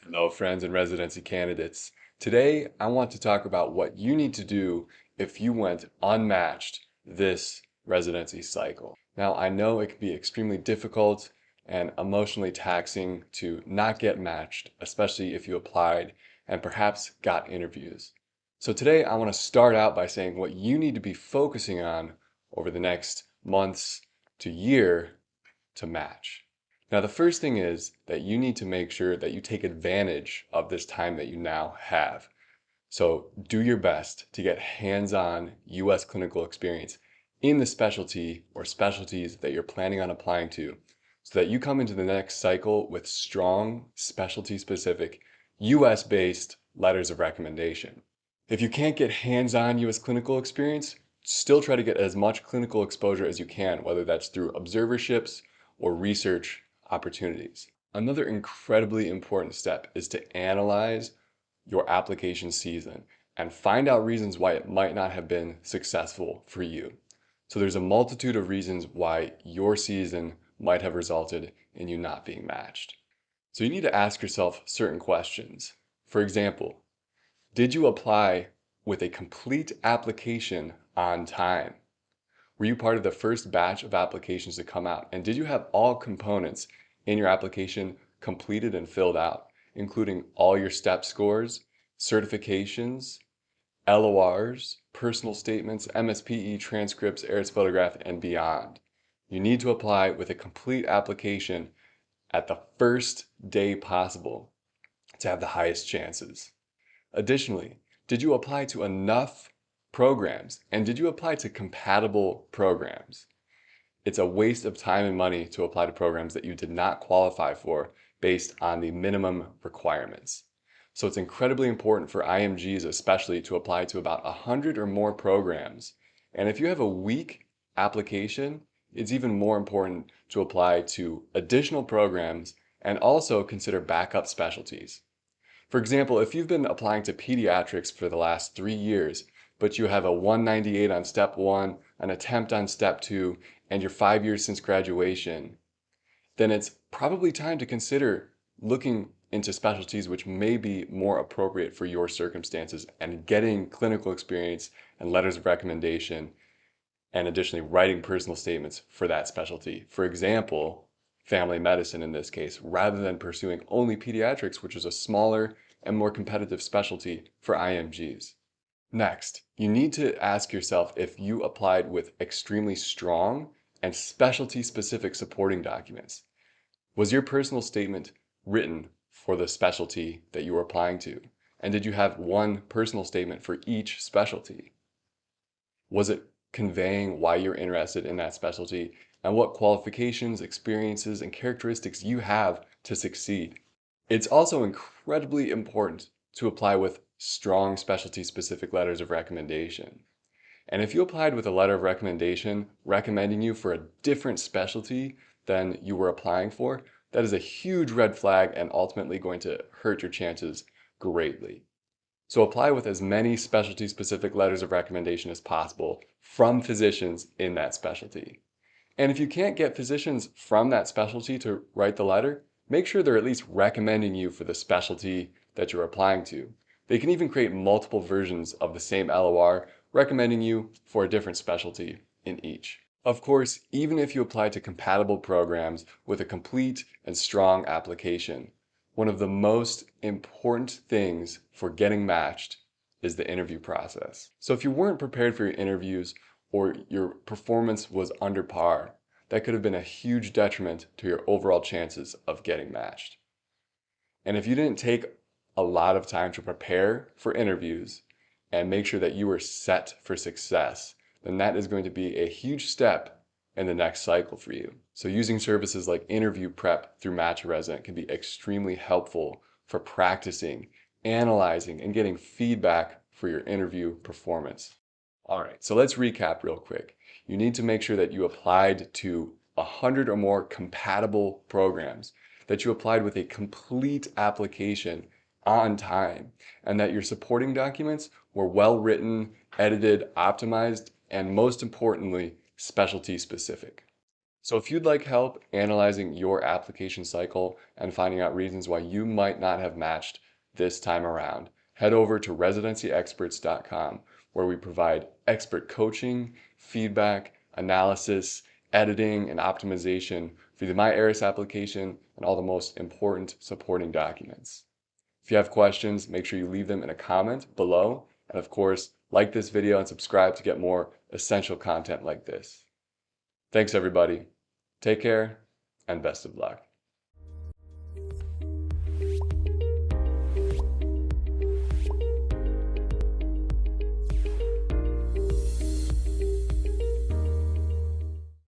Hello, friends and residency candidates. Today, I want to talk about what you need to do if you went unmatched this residency cycle. Now, I know it can be extremely difficult and emotionally taxing to not get matched, especially if you applied and perhaps got interviews. So today, I want to start out by saying what you need to be focusing on over the next months to year to match. Now, the first thing is that you need to make sure that you take advantage of this time that you now have. So do your best to get hands-on US clinical experience in the specialty or specialties that you're planning on applying to so that you come into the next cycle with strong specialty-specific US-based letters of recommendation. If you can't get hands-on US clinical experience, still try to get as much clinical exposure as you can, whether that's through observerships or research opportunities. Another incredibly important step is to analyze your application season and find out reasons why it might not have been successful for you. So there's a multitude of reasons why your season might have resulted in you not being matched. So you need to ask yourself certain questions. For example, did you apply with a complete application on time? Were you part of the first batch of applications to come out? And did you have all components in your application completed and filled out, including all your STEP scores, certifications, LORs, personal statements, MSPE, transcripts, ARIS photograph, and beyond? You need to apply with a complete application at the first day possible to have the highest chances. Additionally, did you apply to enough programs? And did you apply to compatible programs? It's a waste of time and money to apply to programs that you did not qualify for based on the minimum requirements. So it's incredibly important for IMGs especially to apply to about 100 or more programs. And if you have a weak application, it's even more important to apply to additional programs and also consider backup specialties. For example, if you've been applying to pediatrics for the last 3 years, but you have a 198 on step 1, an attempt on step 2, and you're 5 years since graduation, then it's probably time to consider looking into specialties which may be more appropriate for your circumstances and getting clinical experience and letters of recommendation, and additionally writing personal statements for that specialty. For example, family medicine in this case, rather than pursuing only pediatrics, which is a smaller and more competitive specialty for IMGs. Next, you need to ask yourself if you applied with extremely strong and specialty-specific supporting documents. Was your personal statement written for the specialty that you were applying to? And did you have one personal statement for each specialty? Was it conveying why you're interested in that specialty and what qualifications, experiences, and characteristics you have to succeed? It's also incredibly important to apply with strong specialty-specific letters of recommendation. And if you applied with a letter of recommendation recommending you for a different specialty than you were applying for, that is a huge red flag and ultimately going to hurt your chances greatly. So apply with as many specialty-specific letters of recommendation as possible from physicians in that specialty. And if you can't get physicians from that specialty to write the letter, make sure they're at least recommending you for the specialty that you're applying to. They can even create multiple versions of the same LOR, recommending you for a different specialty in each. Of course, even if you apply to compatible programs with a complete and strong application, one of the most important things for getting matched is the interview process. So if you weren't prepared for your interviews or your performance was under par, that could have been a huge detriment to your overall chances of getting matched. And if you didn't take a lot of time to prepare for interviews and make sure that you were set for success, then that is going to be a huge step in the next cycle for you. So using services like interview prep through Match a Resident can be extremely helpful for practicing, analyzing, and getting feedback for your interview performance. All right, so let's recap real quick. You need to make sure that you applied to 100 or more compatible programs, that you applied with a complete application on time, and that your supporting documents were well written, edited, optimized, and most importantly, specialty specific. So if you'd like help analyzing your application cycle and finding out reasons why you might not have matched this time around, head over to residencyexperts.com, where we provide expert coaching, feedback, analysis, editing, and optimization for the MyArris application and all the most important supporting documents. If you have questions, make sure you leave them in a comment below. And of course, like this video and subscribe to get more essential content like this. Thanks, everybody. Take care and best of luck.